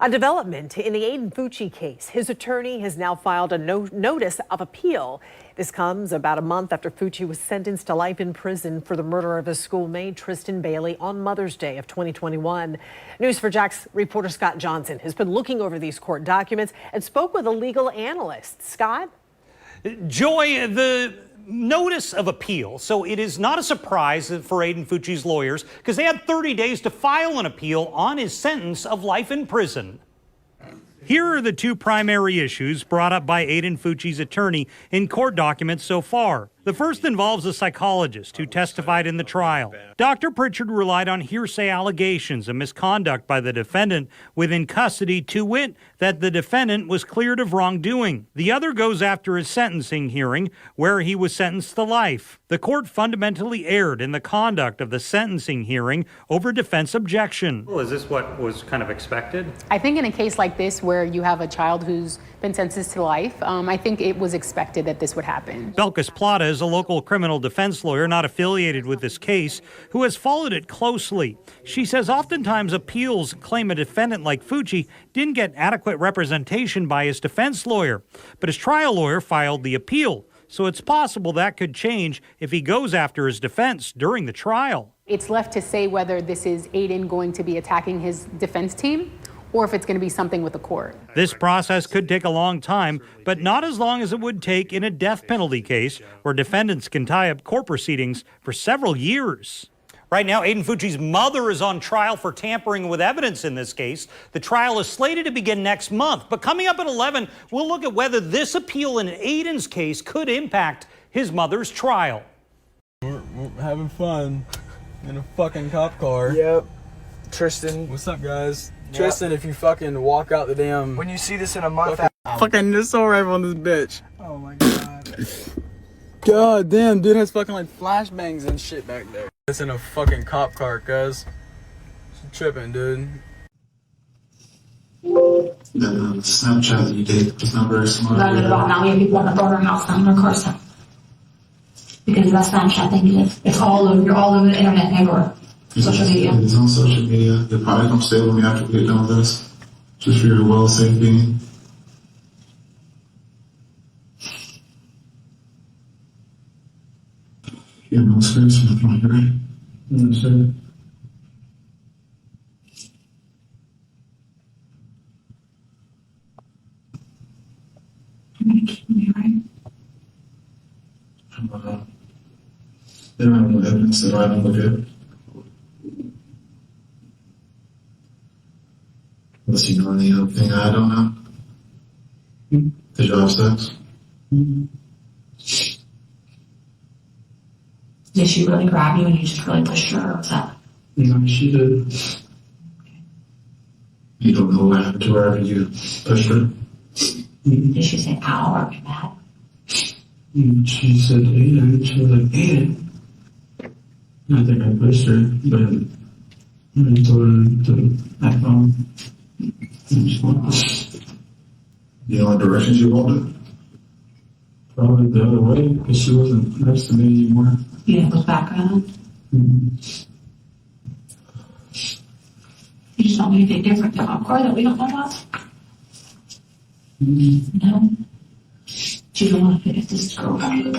A development in the Aiden Fucci case. His attorney has now filed a notice of appeal. This comes about a month after Fucci was sentenced to life in prison for the murder of his schoolmate, Tristyn Bailey, on Mother's Day of 2021. News4JAX reporter Scott Johnson has been looking over these court documents and spoke with a legal analyst. Scott? Joy, the notice of appeal, so it is not a surprise for Aiden Fucci's lawyers because they had 30 days to file an appeal on his sentence of life in prison. Here are the two primary issues brought up by Aiden Fucci's attorney in court documents so far. The first involves a psychologist who testified in the trial. Dr. Pritchard relied on hearsay allegations of misconduct by the defendant within custody, to wit, that the defendant was cleared of wrongdoing. The other goes after his sentencing hearing, where he was sentenced to life. The court fundamentally erred in the conduct of the sentencing hearing over defense objection. Well, is this what was kind of expected? I think in a case like this, where you have a child who's been sentenced to life, I think it was expected that this would happen. Belkis Plata is a local criminal defense lawyer not affiliated with this case who has followed it closely. She says oftentimes appeals claim a defendant like Fucci didn't get adequate representation by his defense lawyer, but his trial lawyer filed the appeal. So it's possible that could change if he goes after his defense during the trial. It's left to say whether this is Aiden going to be attacking his defense team or if it's going to be something with the court. This process could take a long time, but not as long as it would take in a death penalty case where defendants can tie up court proceedings for several years. Right now, Aiden Fucci's mother is on trial for tampering with evidence in this case. The trial is slated to begin next month, but coming up at 11, we'll look at whether this appeal in Aiden's case could impact his mother's trial. We're having fun in a fucking cop car. Yep. Tristyn. What's up, guys? Yep. Tristyn, if you fucking walk out the damn... When you see this in a month... Fucking assault rifle on this bitch. Oh my god. God damn, dude has fucking like flashbangs and shit back there. It's in a fucking cop car, cuz. She's tripping, dude. The Snapchat that you did was not very smart. Now we have people in the burner house on their car stuff. Because that Snapchat thing is, it's all over, you're all over the internet and everywhere. Social media. It's on social media. You'll probably come stay with me after we get done with this. Just for your well safe being. You have no space in the front, right? No, sir. You're gonna keep me, right? They don't have no evidence that I don't look at. Unless you know any other thing I don't know. Did you have sex? Did she really grab you and you just really pushed her, or was that? No, she did. You don't know what happened to her after you pushed her? Did she say ow or be mad? She said Aiden. She was like, Aiden. I think I pushed her, but I told her to act on. You know what direction she walked it? Probably the other way, because she wasn't next to me anymore. You didn't look back around? You just don't do anything different to our car that we don't know about? No? You don't want to pick this girl up. I'm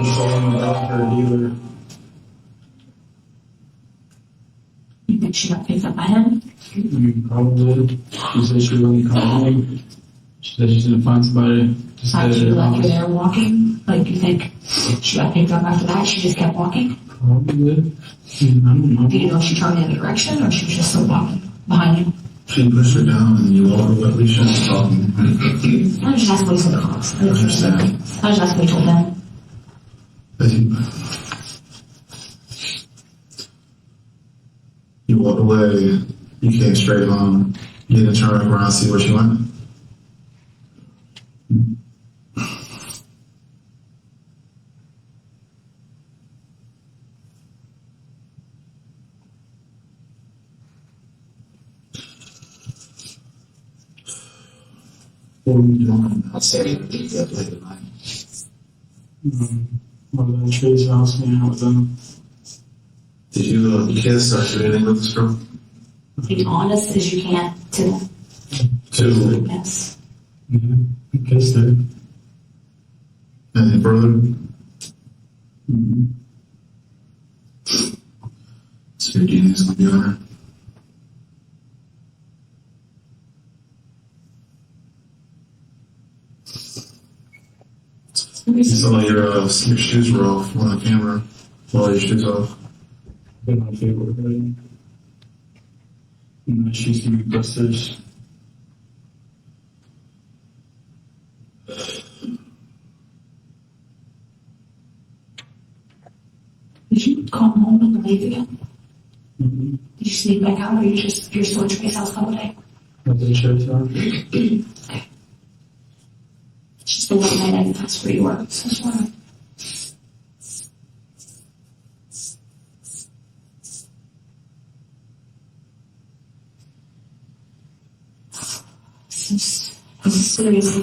calling about her dealer. You think she got picked up by him? Probably. She said she wasn't calling. She said she's gonna find somebody to stay How did at you her like her house. there walking? Like, you think she got picked up after that? She just kept walking? Probably. I don't know. Do you know if she turned the other direction or she was just still walking behind you? She pushed her down and you walked away. We shouldn't have talking. I was just asking what he said to Fox. I was just asking what he told them. You walked away, you came straight home, you didn't turn around and see where she went. What were you doing outside late at night? I was at Trey's house hanging out with them. Did you kiss or do anything with this girl? Be honest as you can to them. To, Yes. yeah, I guess that. Any further? So your DNA's gonna be on her. You saw your shoes were off on the camera. All your shoes off. But my favorite, right? And she's gonna be busters. Did you come home and leave again? Mm-hmm. Did you sneak back out or you're still at Trace's house the whole day? I was in church on. Okay. It's just the one night I that's where you were. So sorry. This is serious.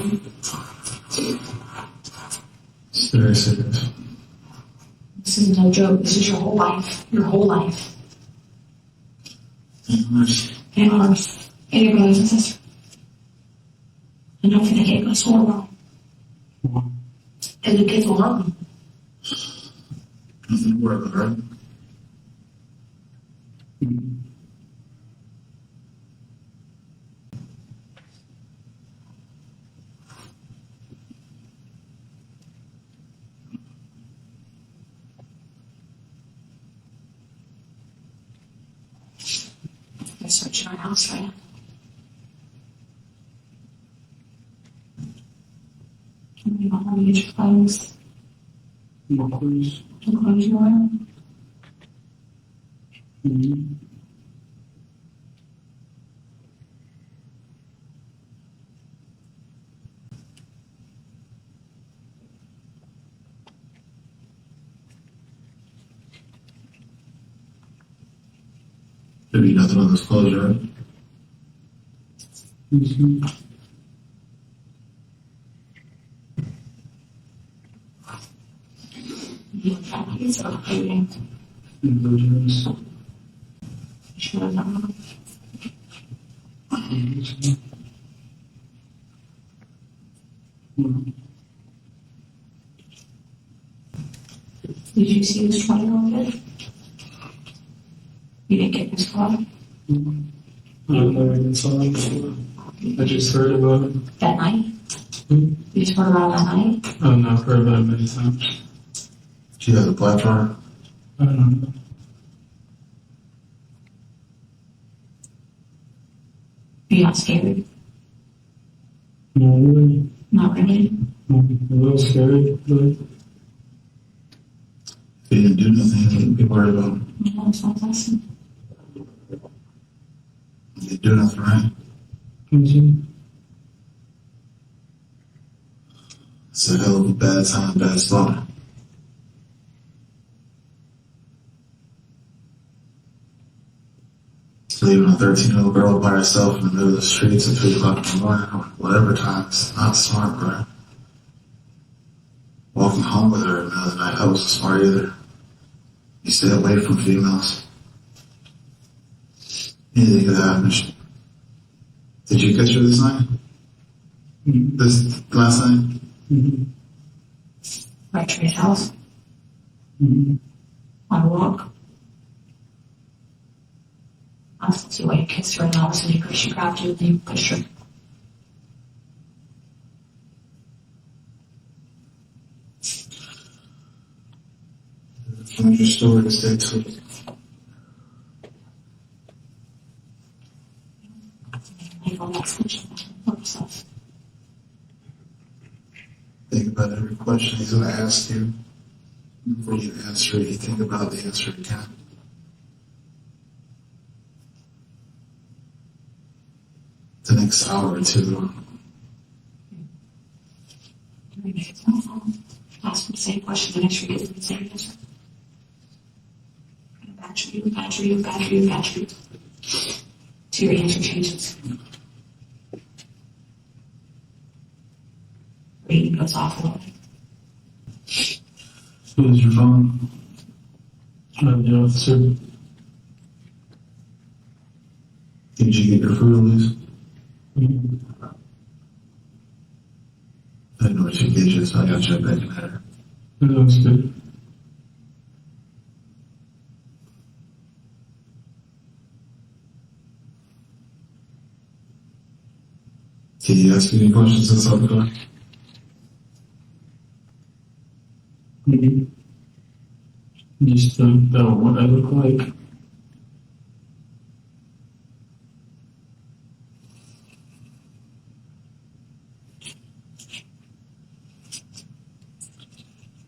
It's very serious. This is no joke. This is your whole life. Your whole life. And ours. And ours. And your brothers and sisters. And don't forget it goes horrible. And the kids will hurt them. Nothing to worry about, right? They're searching our house right now. Can we go home and get your clothes? My clothes. The clothes you're wearing? Mm-hmm. There'd be nothing on those clothes, right? Mm-hmm. He's okay. Individuals. Sure not. Did you see this 20-year-old kid? You didn't get this far? I never even saw it before. I just heard about it. That night? Hmm? You just heard about it that night? Oh no, I've heard about it many times. She has a platform. I don't know. You're not scared? No, really. Not really? I'm a little scared, but If he didn't do nothing, he wouldn't be worried about him. No, it's not awesome. He didn't do nothing, right? mm-hmm. It's a hell of a bad time, bad spot. Leaving a 13-year-old girl by herself in the middle of the streets at 3 o'clock in the morning, or whatever time, it's not smart, right? Walking home with her in the middle of the night, that wasn't smart either. You stay away from females. Anything could happen. Did you catch her this night? Mm-hmm. This last night? Mm-hmm. Right to his house? Mm-hmm. On a walk? I was see why you kissed her and all of a sudden she grabbed you and you pushed her. Find your story to stay tuned. Make all that switch for yourself. Think about every question he's going to ask you. Before you answer it, you think about the answer again. The next hour or two. Ask him the same question, make sure you get the same answer. Badger you. Till your answer changes. Reading goes off a little bit. Who's your phone? The officer. Did you get your food at least? I know what you get you, so I got you a bacon header. That looks good. Did he ask you any questions inside the door? Just what I look like.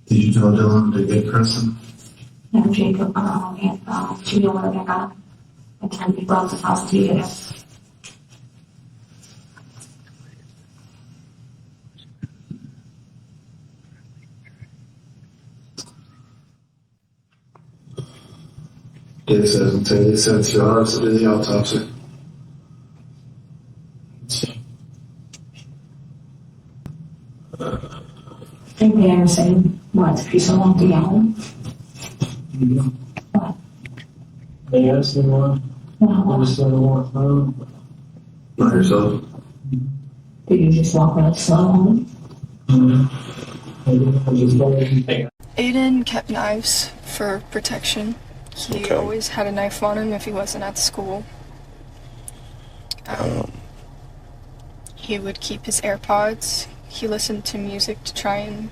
Did you tell Dylan to get Kristen? No, Jacob, and she knew where they got and then he brought the house to you. It says until they sent 2 hours to do the autopsy. I think they ever say, what, if you so want to get home? What? They asked me what. I just don't want home. Not yourself. Did you just walk really slow home? Aiden kept knives for protection. He always had a knife on him if he wasn't at school. He would keep his AirPods. He listened to music to try and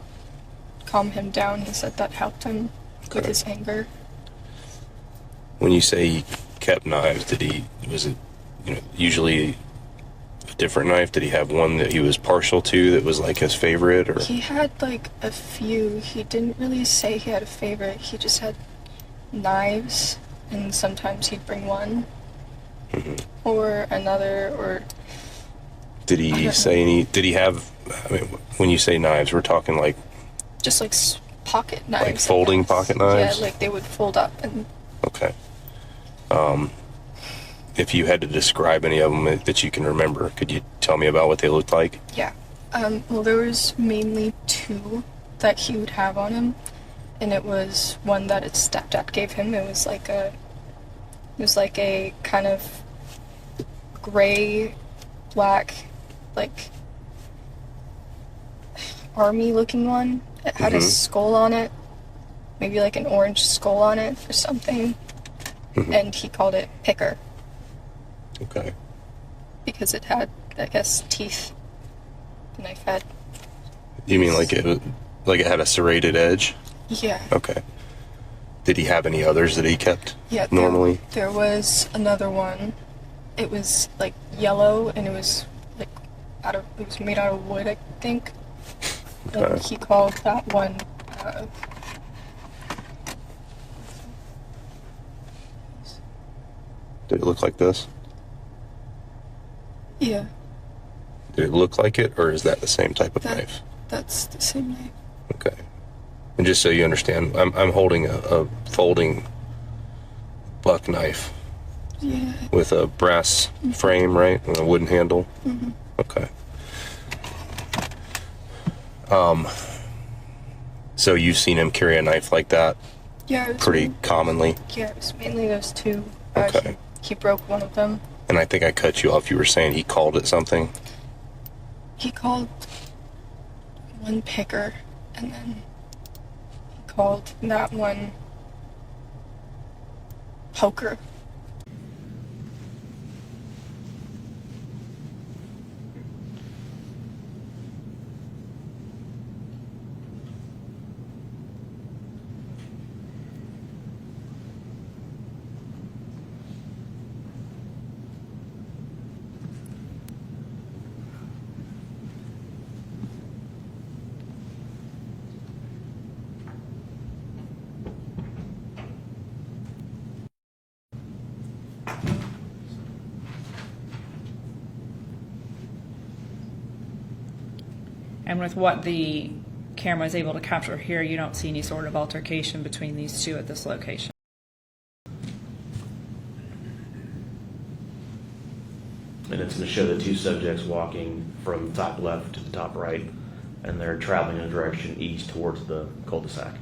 calm him down. He said that helped him with his anger. When you say he kept knives, was it usually a different knife? Did he have one that he was partial to that was like his favorite? Or He had like a few. He didn't really say he had a favorite. He just had knives, and sometimes he'd bring one or another. Or did he say any? Did he have? I mean, when you say knives, we're talking like just like pocket knives, like folding pocket knives. Yeah, like they would fold up and. Okay. If you had to describe any of them that you can remember, could you tell me about what they looked like? Yeah. Well, there was mainly 2 that he would have on him, and it was one that his stepdad gave him. It was like a kind of gray, black, like army-looking one. It had a skull on it, maybe like an orange skull on it or something, and he called it Picker. Okay. Because it had, I guess, teeth. The knife had. You mean like it had a serrated edge? Yeah. Okay. Did he have any others that he kept? Yeah. Normally. There was another one. It was like yellow, and it was like it was made out of wood, I think. Okay. And he called that one. Did it look like this? Yeah. Did it look like it, or is that the same type of knife? That's the same knife. Okay. And just so you understand, I'm holding a folding buck knife. Yeah. With a brass frame, right? And a wooden handle? Mm-hmm. Okay. So you've seen him carry a knife like that? Yeah. It was pretty commonly? Yeah, it was mainly those 2. Okay. He broke one of them. And I think I cut you off. You were saying he called it something? He called one Picker, and then he called that one Poker. And with what the camera is able to capture here, you don't see any sort of altercation between these 2 at this location. And it's going to show the 2 subjects walking from top left to the top right, and they're traveling in a direction east towards the cul-de-sac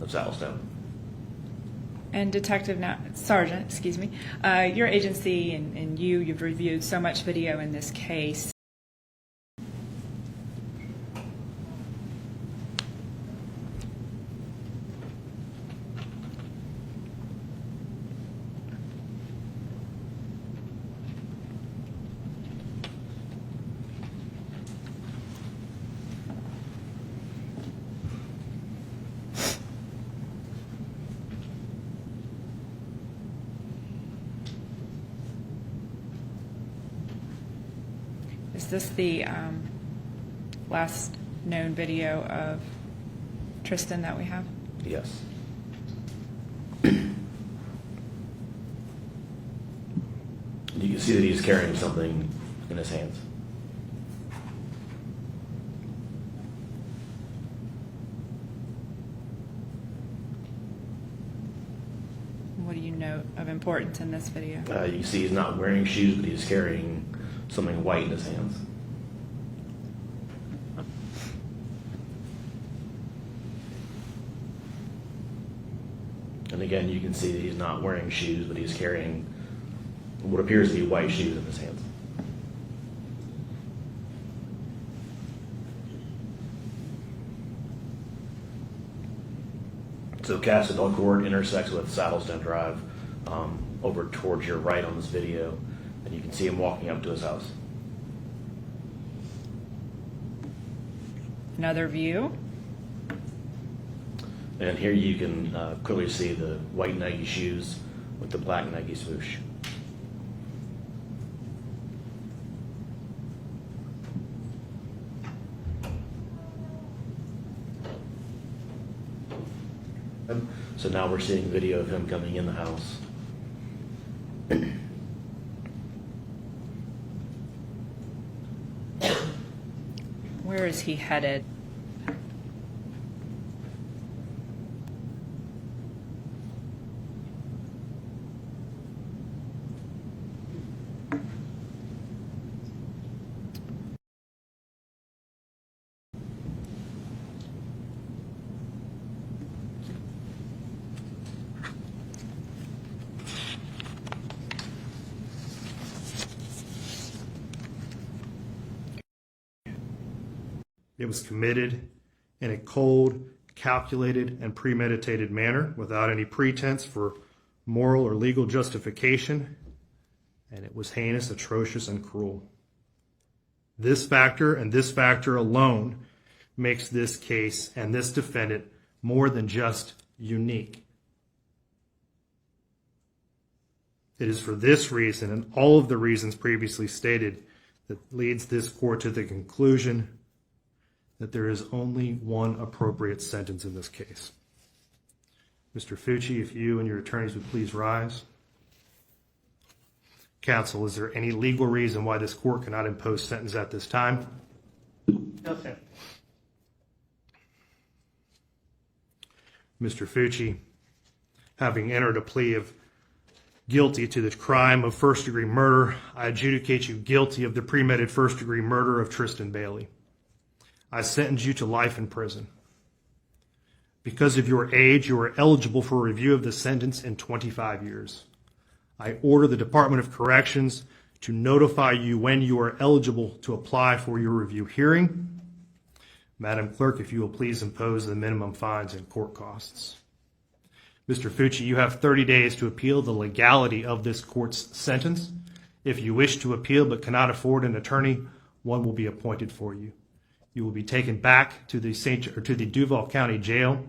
of Saddlestone. And Sergeant, excuse me, your agency and you've reviewed so much video in this case. Is this the last known video of Tristyn that we have? Yes. You can see that he's carrying something in his hands. What do you note of importance in this video? You can see he's not wearing shoes, but he's carrying something white in his hands. And again, you can see that he's not wearing shoes, but he's carrying what appears to be white shoes in his hands. So Castle Court intersects with Saddlestone Drive over towards your right on this video, and you can see him walking up to his house. Another view. And here you can clearly see the white Nike shoes with the black Nike swoosh. So now we're seeing video of him coming in the house. Where is he headed? It was committed in a cold, calculated, and premeditated manner without any pretense for moral or legal justification, and it was heinous, atrocious, and cruel. This factor and this factor alone makes this case and this defendant more than just unique. It is for this reason and all of the reasons previously stated that leads this court to the conclusion that there is only one appropriate sentence in this case. Mr. Fucci, if you and your attorneys would please rise. Counsel, is there any legal reason why this court cannot impose sentence at this time? No, sir. Mr. Fucci, having entered a plea of guilty to the crime of first-degree murder, I adjudicate you guilty of the premeditated first-degree murder of Tristyn Bailey. I sentence you to life in prison. Because of your age, you are eligible for review of the sentence in 25 years. I order the Department of Corrections to notify you when you are eligible to apply for your review hearing. Madam Clerk, if you will please impose the minimum fines and court costs. Mr. Fucci, you have 30 days to appeal the legality of this court's sentence. If you wish to appeal but cannot afford an attorney, one will be appointed for you. You will be taken back to the Duval County Jail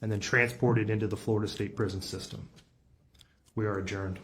and then transported into the Florida State Prison System. We are adjourned.